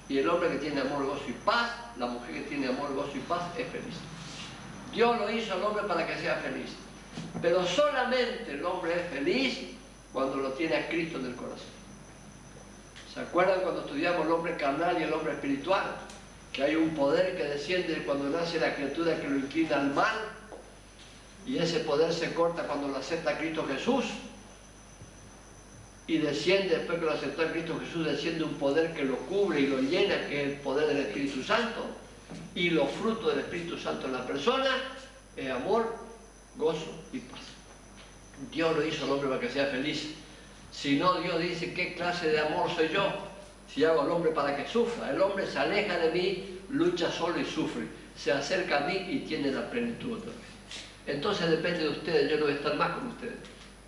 Y el hombre que tiene amor, gozo y paz, la mujer que tiene amor, gozo y paz es feliz. Dios lo hizo al hombre para que sea feliz. Pero solamente el hombre es feliz cuando lo tiene a Cristo en el corazón. ¿Se acuerdan cuando estudiamos el hombre carnal y el hombre espiritual? Que hay un poder que desciende cuando nace la criatura que lo inclina al mal, y ese poder se corta cuando lo acepta Cristo Jesús, y desciende, después que lo aceptó Cristo Jesús, desciende un poder que lo cubre y lo llena, que es el poder del Espíritu Santo. Y los frutos del Espíritu Santo en la persona es amor, gozo y paz. Dios lo hizo al hombre para que sea feliz. Si no, Dios dice, ¿qué clase de amor soy yo? Si hago al hombre para que sufra. El hombre se aleja de mí, lucha solo y sufre. Se acerca a mí y tiene la plenitud otra vez. Entonces depende de ustedes, yo no voy a estar más con ustedes.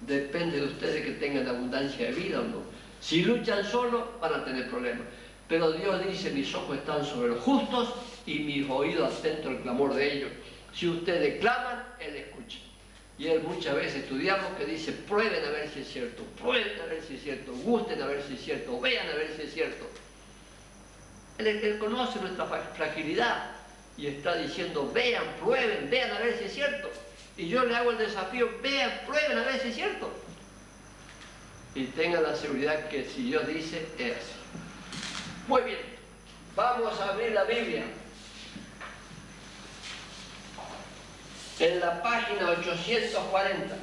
Depende de ustedes que tengan abundancia de vida o no. Si luchan solos, van a tener problemas. Pero Dios dice, mis ojos están sobre los justos y mis oídos atentos al clamor de ellos. Si ustedes claman, Él escucha. Y Él muchas veces estudiamos que dice, prueben a ver si es cierto, prueben a ver si es cierto, gusten a ver si es cierto, vean a ver si es cierto. Él conoce nuestra fragilidad y está diciendo, vean, prueben, vean a ver si es cierto. Y yo le hago el desafío, vean, prueben a ver si es cierto. Y tengan la seguridad que si Dios dice, es así. Muy bien, vamos a abrir la Biblia. En la página 840.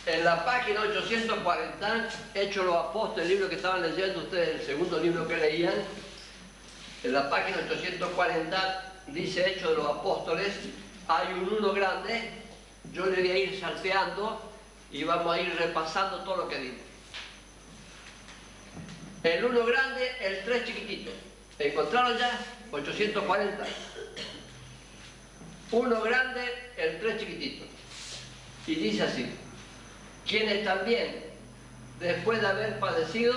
En la página 840, Hechos de los Apóstoles, el libro que estaban leyendo ustedes, el segundo libro que leían, en la página 840 dice Hechos de los Apóstoles, hay un uno grande, yo le voy a ir salteando y vamos a ir repasando todo lo que dice. El uno grande, el 3 chiquitito. ¿Encontraron ya? 840. Uno grande, el 3 chiquitito. Y dice así: quienes también, después de haber padecido,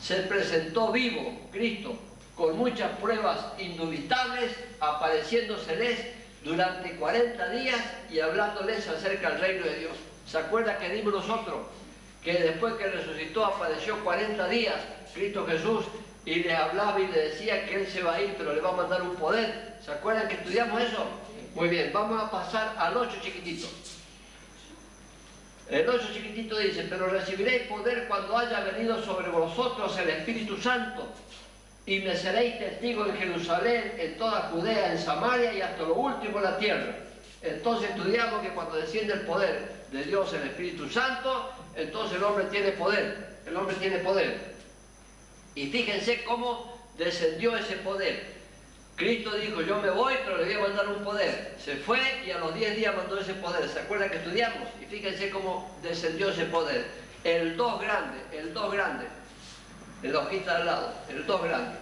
se presentó vivo, Cristo, con muchas pruebas indubitables, apareciéndoseles durante 40 días y hablándoles acerca del reino de Dios. ¿Se acuerda que dimos nosotros que después que resucitó apareció 40 días Cristo Jesús y les hablaba y les decía que Él se va a ir, pero le va a mandar un poder? ¿Se acuerdan que estudiamos eso? Muy bien, vamos a pasar al 8 chiquitito. El 8 chiquitito dice: pero recibiréis poder cuando haya venido sobre vosotros el Espíritu Santo, y me seréis testigos en Jerusalén, en toda Judea, en Samaria y hasta lo último de la tierra. Entonces estudiamos que cuando desciende el poder de Dios, el Espíritu Santo, entonces el hombre tiene poder. El hombre tiene poder. Y fíjense cómo descendió ese poder. Cristo dijo: yo me voy, pero le voy a mandar un poder. Se fue y a los 10 días mandó ese poder. ¿Se acuerdan que estudiamos? Y fíjense cómo descendió ese poder. El 2 grande, el 2 grande. En la hojita al lado, el 2 grande.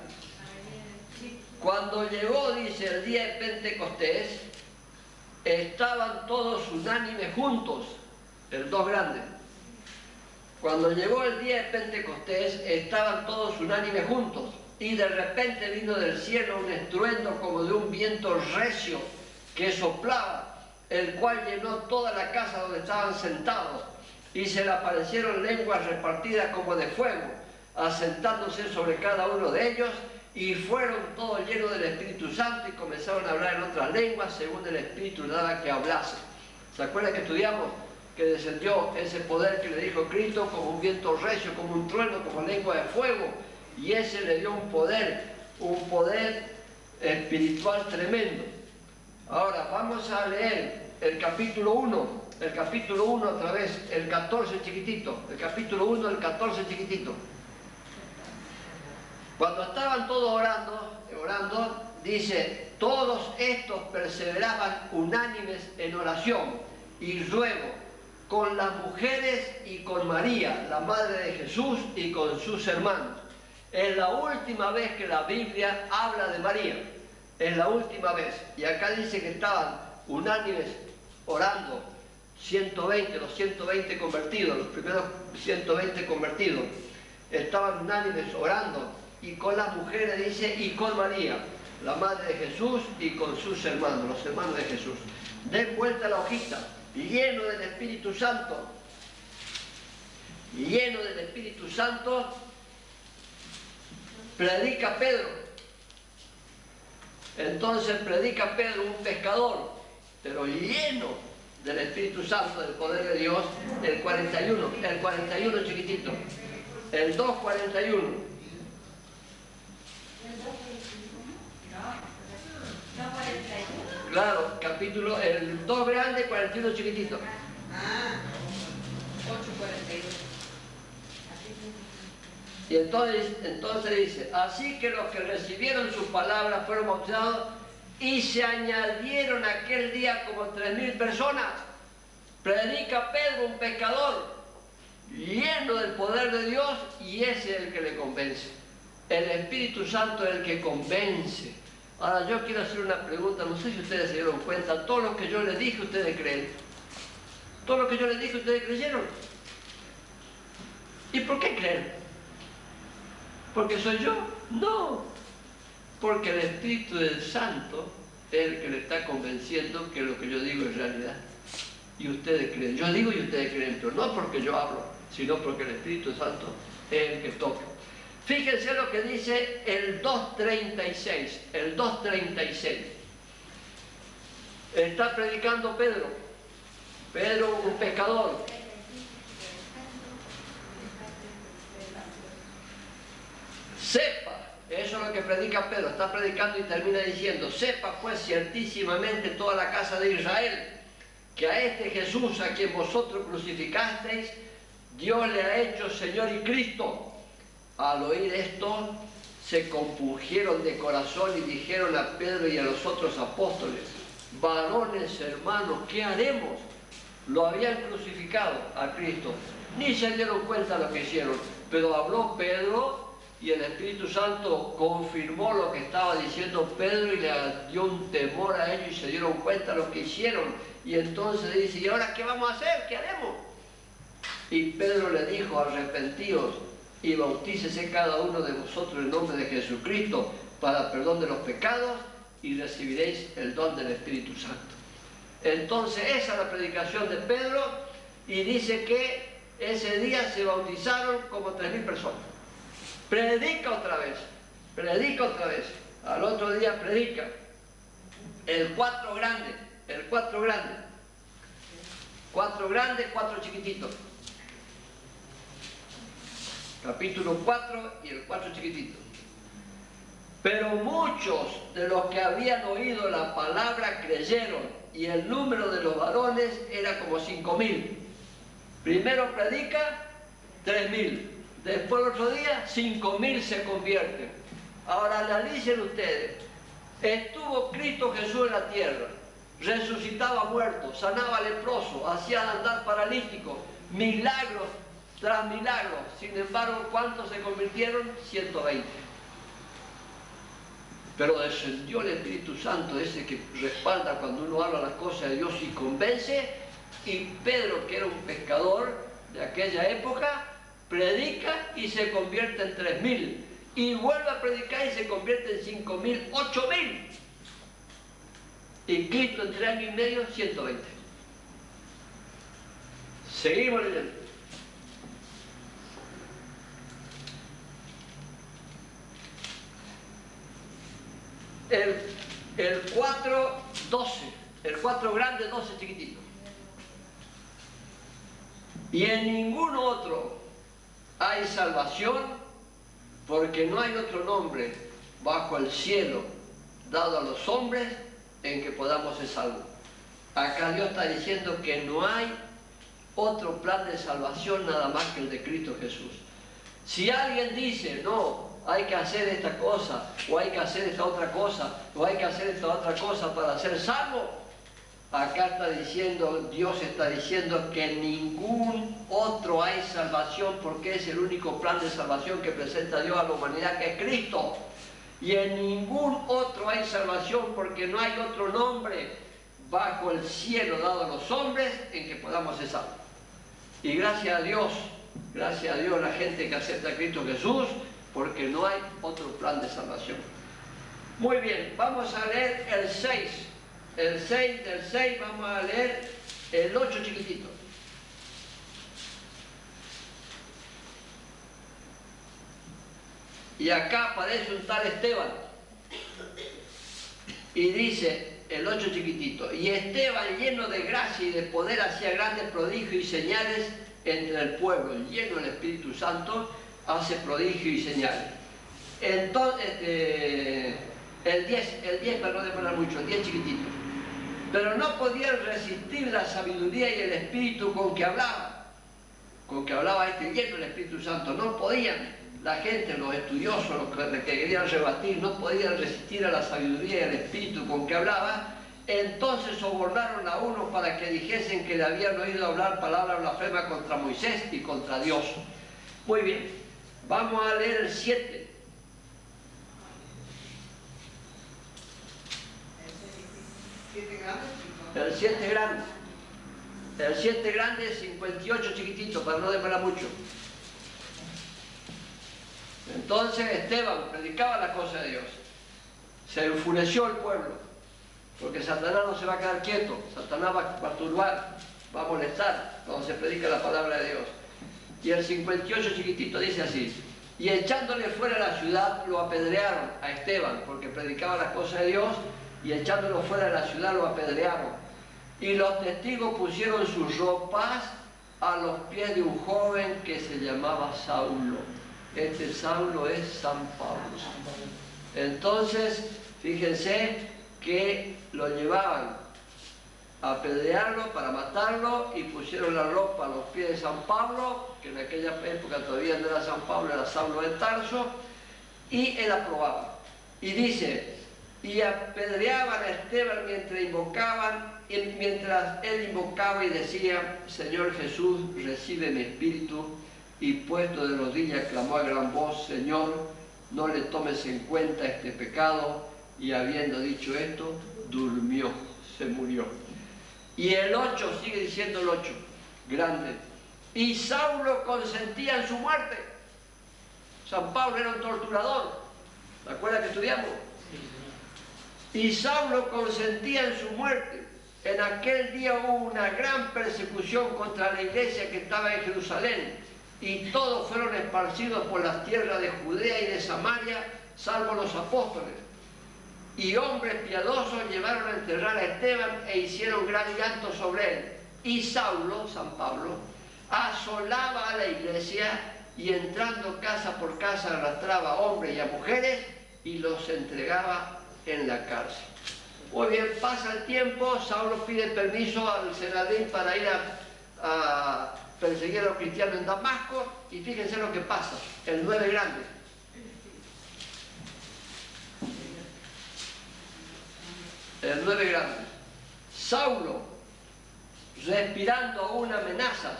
Cuando llegó, dice, el día de Pentecostés, estaban todos unánimes juntos. El 2 grande. Cuando llegó el día de Pentecostés, estaban todos unánimes juntos. Y de repente vino del cielo un estruendo como de un viento recio que soplaba, el cual llenó toda la casa donde estaban sentados, y se le aparecieron lenguas repartidas como de fuego, asentándose sobre cada uno de ellos, y fueron todos llenos del Espíritu Santo y comenzaron a hablar en otras lenguas según el Espíritu les daba que hablase. ¿Se acuerdan que estudiamos que descendió ese poder que le dijo Cristo como un viento recio, como un trueno, como lengua de fuego? Y ese le dio un poder espiritual tremendo. Ahora vamos a leer el capítulo 1 otra vez, el 14 chiquitito, el capítulo 1, el 14 chiquitito. Cuando estaban todos orando, dice: todos estos perseveraban unánimes en oración y ruego con las mujeres y con María, la madre de Jesús, y con sus hermanos. Es la última vez que la Biblia habla de María. Es la última vez. Y acá dice que estaban unánimes orando. Los 120 convertidos, los primeros 120 convertidos. Estaban unánimes orando. Y con las mujeres dice, y con María, la madre de Jesús, y con sus hermanos, los hermanos de Jesús. Den vuelta la hojita. Lleno del Espíritu Santo. Lleno del Espíritu Santo. Predica Pedro. Entonces predica Pedro, un pescador, pero lleno del Espíritu Santo, del poder de Dios. El 41 chiquitito, el 2:41. Claro, capítulo, el 2 grande, 41 chiquitito. 8:42. Y entonces dice: así que los que recibieron sus palabras fueron bautizados, y se añadieron aquel día como 3.000 personas. Predica Pedro, un pescador, lleno del poder de Dios, y ese es el que le convence. El Espíritu Santo es el que convence. Ahora yo quiero hacer una pregunta, no sé si ustedes se dieron cuenta, todo lo que yo les dije ustedes creen. Todo lo que yo les dije ustedes creyeron. ¿Y por qué creen? ¿Porque soy yo? No, porque el Espíritu del Santo es el que le está convenciendo que lo que yo digo es realidad. Y ustedes creen. Yo digo y ustedes creen, pero no porque yo hablo, sino porque el Espíritu Santo es el que toca. Fíjense lo que dice el 2:36. El 2:36. Está predicando Pedro. Pedro, un pescador. Sepa, eso es lo que predica Pedro, está predicando y termina diciendo: sepa pues ciertísimamente toda la casa de Israel, que a este Jesús a quien vosotros crucificasteis, Dios le ha hecho Señor y Cristo. Al oír esto, se compungieron de corazón y dijeron a Pedro y a los otros apóstoles: varones hermanos, ¿qué haremos? Lo habían crucificado a Cristo, ni se dieron cuenta de lo que hicieron, pero habló Pedro y el Espíritu Santo confirmó lo que estaba diciendo Pedro y le dio un temor a ellos y se dieron cuenta de lo que hicieron. Y entonces dice: ¿y ahora qué vamos a hacer? ¿Qué haremos? Y Pedro le dijo: arrepentíos y bautícese cada uno de vosotros en nombre de Jesucristo para perdón de los pecados y recibiréis el don del Espíritu Santo. Entonces esa es la predicación de Pedro, y dice que ese día se bautizaron como 3.000 personas. Predica otra vez, al otro día predica. El 4 grande, 4 grandes, 4 chiquititos. Capítulo 4 y el 4 chiquitito. Pero muchos de los que habían oído la palabra creyeron, y el número de los varones era como 5.000. Primero predica 3.000, después el otro día 5.000 se convierten. Ahora analicen ustedes: estuvo Cristo Jesús en la tierra, resucitaba muertos, sanaba leprosos, hacía andar paralíticos, milagros tras milagros. Sin embargo, ¿cuántos se convirtieron? 120. Pero descendió el Espíritu Santo, ese que respalda cuando uno habla las cosas de Dios y convence, y Pedro, que era un pescador de aquella época, predica y se convierte en 3.000, y vuelve a predicar y se convierte en 5.000, 8.000, y Cristo en 3 años y medio, 120. Seguimos leyendo. El 4, 12, el 4 grande, 12 chiquititos. Y en ningún otro hay salvación, porque no hay otro nombre bajo el cielo dado a los hombres en que podamos ser salvos. Acá Dios está diciendo que no hay otro plan de salvación nada más que el de Cristo Jesús. Si alguien dice: no, hay que hacer esta cosa, o hay que hacer esta otra cosa, o hay que hacer esta otra cosa para ser salvo, acá está diciendo, Dios está diciendo que en ningún otro hay salvación, porque es el único plan de salvación que presenta Dios a la humanidad, que es Cristo. Y en ningún otro hay salvación, porque no hay otro nombre bajo el cielo dado a los hombres en que podamos ser salvos. Y gracias a Dios la gente que acepta a Cristo Jesús, porque no hay otro plan de salvación. Muy bien, vamos a leer el 6. Del 6 vamos a leer el 8 chiquitito. Y acá aparece un tal Esteban. Y dice el 8 chiquitito: y Esteban, lleno de gracia y de poder, hacía grandes prodigios y señales entre el pueblo, lleno del Espíritu Santo, hace prodigios y señales. Entonces, el 10 para no demorar mucho, el 10 chiquitito. Pero no podían resistir la sabiduría y el Espíritu con que hablaba este lleno del Espíritu Santo. No podían, la gente, los estudiosos, los que querían rebatir, no podían resistir a la sabiduría y al Espíritu con que hablaba. Entonces sobornaron a unos para que dijesen que le habían oído hablar palabras blasfemas contra Moisés y contra Dios. Muy bien, vamos a leer el 7. El 7 grande. El 7 grande es 58 chiquitito, para no demorar mucho. Entonces Esteban predicaba la cosa de Dios. Se enfureció el pueblo, porque Satanás no se va a quedar quieto. Satanás va a turbar, va a molestar cuando se predica la palabra de Dios. Y el 58 chiquitito dice así: y echándole fuera de la ciudad lo apedrearon a Esteban, porque predicaba las cosas de Dios, y echándolo fuera de la ciudad lo apedrearon. Y los testigos pusieron sus ropas a los pies de un joven que se llamaba Saulo. Este Saulo es San Pablo. Entonces, fíjense que lo llevaban apedrearlo, para matarlo, y pusieron la ropa a los pies de San Pablo, que en aquella época todavía no era San Pablo, era Saulo de Tarso, y él aprobaba. Y dice, y apedreaban a Esteban mientras él invocaba y decía, Señor Jesús, recibe mi espíritu, y puesto de rodillas clamó a gran voz, Señor, no le tomes en cuenta este pecado, y habiendo dicho esto, durmió, se murió. Y el 8, sigue diciendo el 8, grande, y Saulo consentía en su muerte. San Pablo era un torturador, ¿te acuerdas que estudiamos? Y Saulo consentía en su muerte. En aquel día hubo una gran persecución contra la iglesia que estaba en Jerusalén, y todos fueron esparcidos por las tierras de Judea y de Samaria, salvo los apóstoles. Y hombres piadosos llevaron a enterrar a Esteban e hicieron gran llanto sobre él. Y Saulo, San Pablo, asolaba a la iglesia y entrando casa por casa arrastraba a hombres y a mujeres y los entregaba en la cárcel. Muy bien, pasa el tiempo, Saulo pide permiso al Senadrín para ir a perseguir a los cristianos en Damasco, y fíjense lo que pasa, el 9 grande. El 9 grande. Saulo, respirando aún amenazas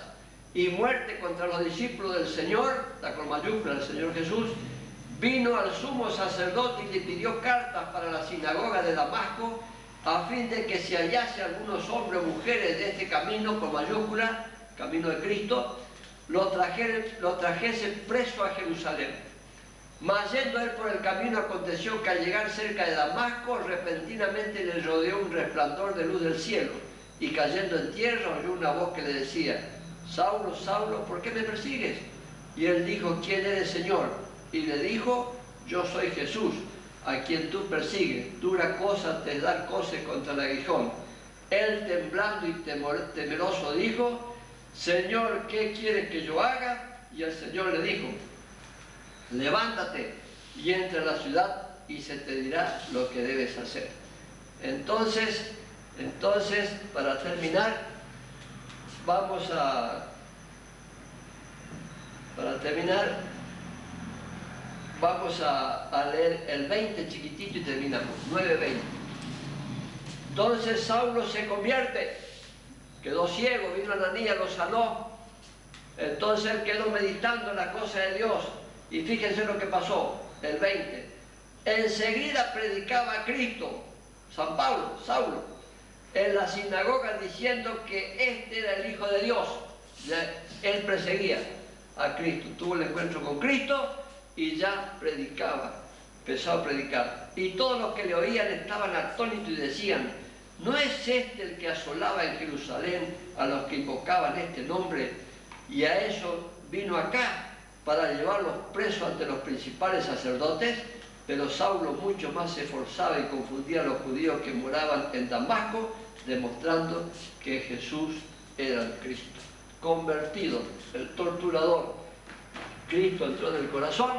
y muerte contra los discípulos del Señor, la con mayúscula del Señor Jesús, vino al sumo sacerdote y le pidió cartas para la sinagoga de Damasco, a fin de que se hallase algunos hombres o mujeres de este camino, con mayúscula, camino de Cristo, lo trajese preso a Jerusalén. Mas yendo él por el camino, aconteció que al llegar cerca de Damasco, repentinamente le rodeó un resplandor de luz del cielo, y cayendo en tierra oyó una voz que le decía, Saulo, Saulo, ¿por qué me persigues? Y él dijo, ¿quién eres, Señor? Y le dijo, yo soy Jesús, a quien tú persigues. Dura cosa te es dar coces contra el aguijón. Él, temblando y temeroso, dijo, Señor, ¿qué quieres que yo haga? Y el Señor le dijo, levántate y entra a la ciudad y se te dirá lo que debes hacer. Entonces, para terminar, vamos a leer el 20 chiquitito y terminamos, 9:20. Entonces Saulo se convierte, quedó ciego, vino Ananías, lo sanó. Entonces él quedó meditando en la cosa de Dios. Y fíjense lo que pasó, el 20. Enseguida predicaba a Cristo, San Pablo, Saulo, en la sinagoga diciendo que este era el Hijo de Dios. Él perseguía a Cristo, tuvo el encuentro con Cristo y ya predicaba, empezó a predicar. Y todos los que le oían estaban atónitos y decían, ¿no es este el que asolaba en Jerusalén a los que invocaban este nombre? Y a eso vino acá, para llevarlos presos ante los principales sacerdotes. Pero Saulo mucho más se esforzaba y confundía a los judíos que moraban en Damasco, demostrando que Jesús era el Cristo. Convertido, el torturador, Cristo entró en el corazón,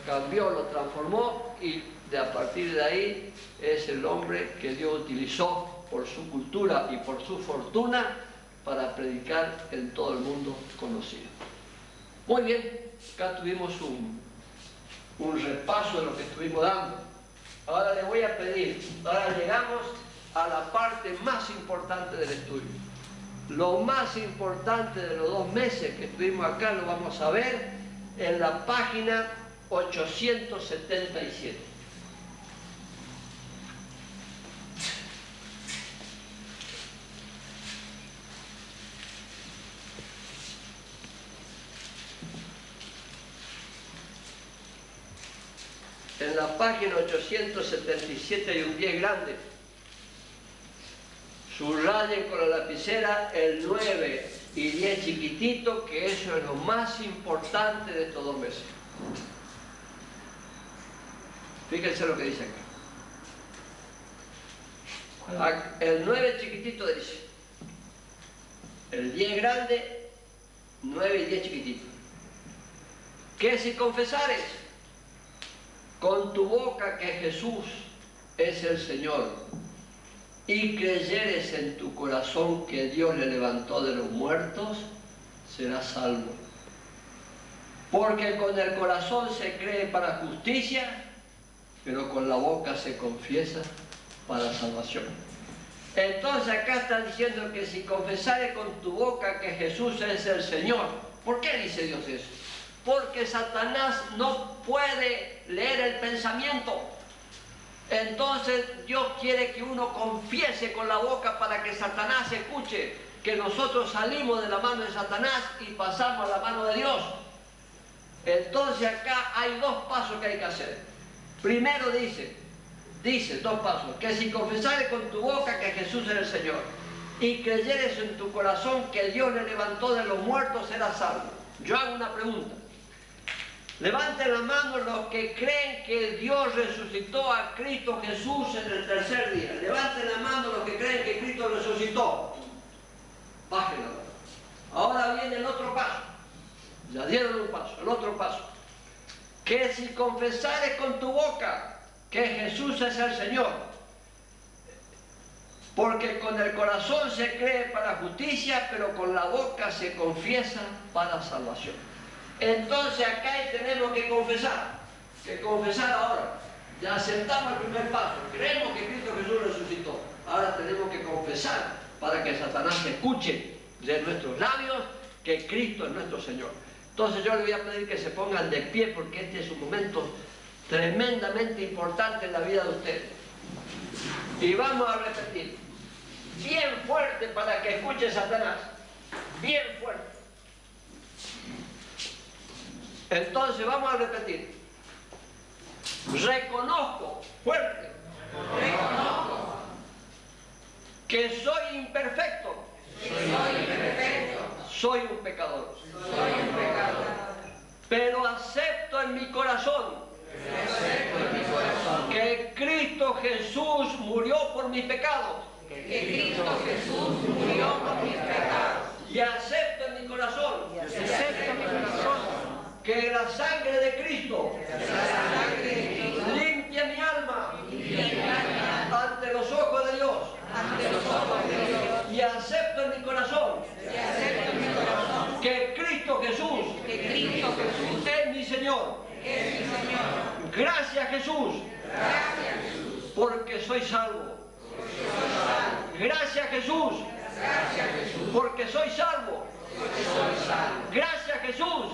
cambió, lo transformó, y a partir de ahí es el hombre que Dios utilizó por su cultura y por su fortuna para predicar en todo el mundo conocido. Muy bien, acá tuvimos un repaso de lo que estuvimos dando. Ahora le voy a pedir, ahora llegamos a la parte más importante del estudio. Lo más importante de los 2 meses que estuvimos acá lo vamos a ver en la página 877. En la página 877 hay un 10 grande. Subrayen con la lapicera el 9 y 10 chiquitito, que eso es lo más importante de estos 2 meses. Fíjense lo que dice acá. El 9 chiquitito dice, el 10 grande, 9 y 10 chiquitito. Que si confesares con tu boca que Jesús es el Señor y creyeres en tu corazón que Dios le levantó de los muertos, serás salvo. Porque con el corazón se cree para justicia, pero con la boca se confiesa para salvación. Entonces acá está diciendo que si confesares con tu boca que Jesús es el Señor, ¿por qué dice Dios eso? Porque Satanás no puede leer el pensamiento. Entonces Dios quiere que uno confiese con la boca para que Satanás escuche que nosotros salimos de la mano de Satanás y pasamos a la mano de Dios. Entonces acá hay dos pasos que hay que hacer. Primero dice dos pasos, que si confesares con tu boca que Jesús es el Señor y creyeres en tu corazón que Dios le levantó de los muertos, serás salvo. Yo hago una pregunta. Levanten la mano los que creen que Dios resucitó a Cristo Jesús en el tercer día. Levanten la mano los que creen que Cristo resucitó. Bajen la mano. Ahora viene el otro paso. Ya dieron un paso, el otro paso. Que si confesares con tu boca que Jesús es el Señor, porque con el corazón se cree para justicia, pero con la boca se confiesa para salvación. Entonces acá tenemos que confesar ahora. Ya aceptamos el primer paso, creemos que Cristo Jesús resucitó. Ahora tenemos que confesar para que Satanás escuche de nuestros labios que Cristo es nuestro Señor. Entonces yo le voy a pedir que se pongan de pie porque este es un momento tremendamente importante en la vida de ustedes. Y vamos a repetir, bien fuerte para que escuche Satanás, bien fuerte. Entonces vamos a repetir, reconozco fuerte, que soy imperfecto, soy un pecador, pero acepto en mi corazón que Cristo Jesús murió por mis pecados. Y acepto en mi corazón que la sangre de Cristo limpia mi alma ante los ojos de Dios. Y acepto en mi corazón que Cristo Jesús es mi Señor. Gracias Jesús, porque soy salvo. Gracias Jesús, porque soy salvo. Gracias Jesús,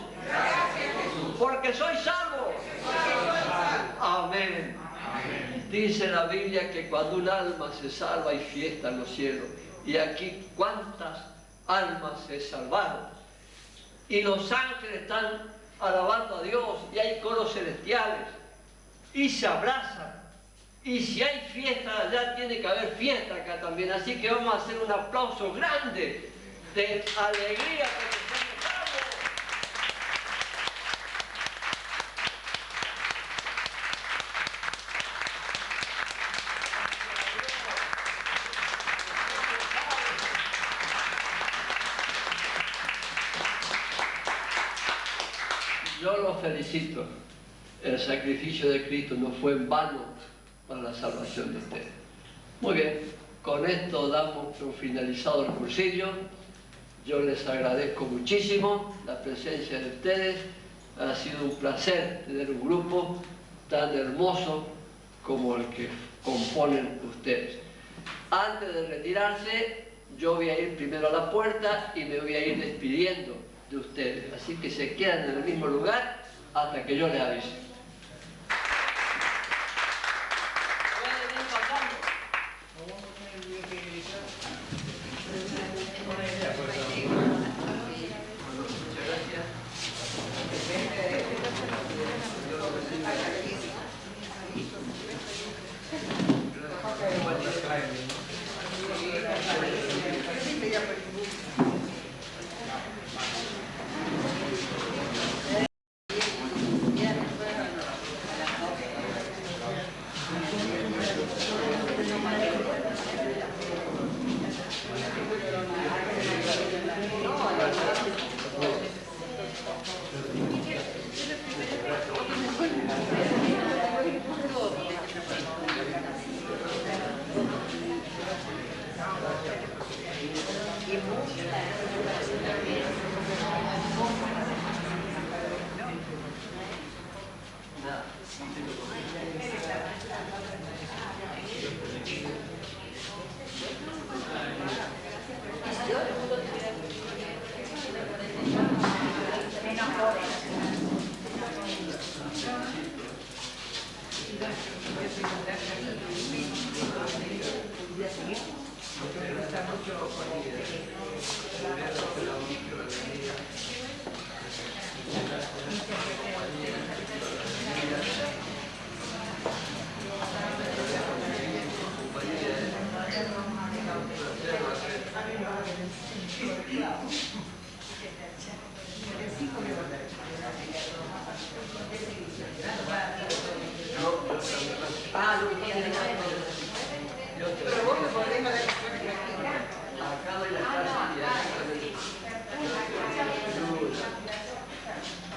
porque soy salvo. Amén. Dice la Biblia que cuando un alma se salva hay fiesta en los cielos. Y aquí cuántas almas se salvaron. Y los ángeles están alabando a Dios y hay coros celestiales y se abrazan. Y si hay fiesta allá, tiene que haber fiesta acá también. Así que vamos a hacer un aplauso grande de alegría porque estamos salvos. Yo los felicito. El sacrificio de Cristo no fue en vano para la salvación de ustedes. Muy bien, con esto damos por finalizado el cursillo. Yo les agradezco muchísimo la presencia de ustedes. Ha sido un placer tener un grupo tan hermoso como el que componen ustedes. Antes de retirarse, yo voy a ir primero a la puerta y me voy a ir despidiendo de ustedes. Así que se quedan en el mismo lugar hasta que yo les avise.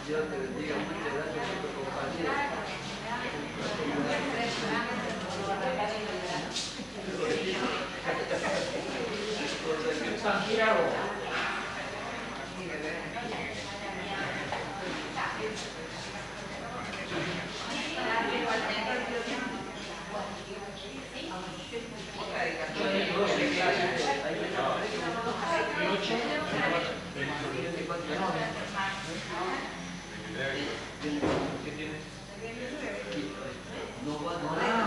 Dios te bendiga, muchas gracias por tu compañía. Santiago. No va a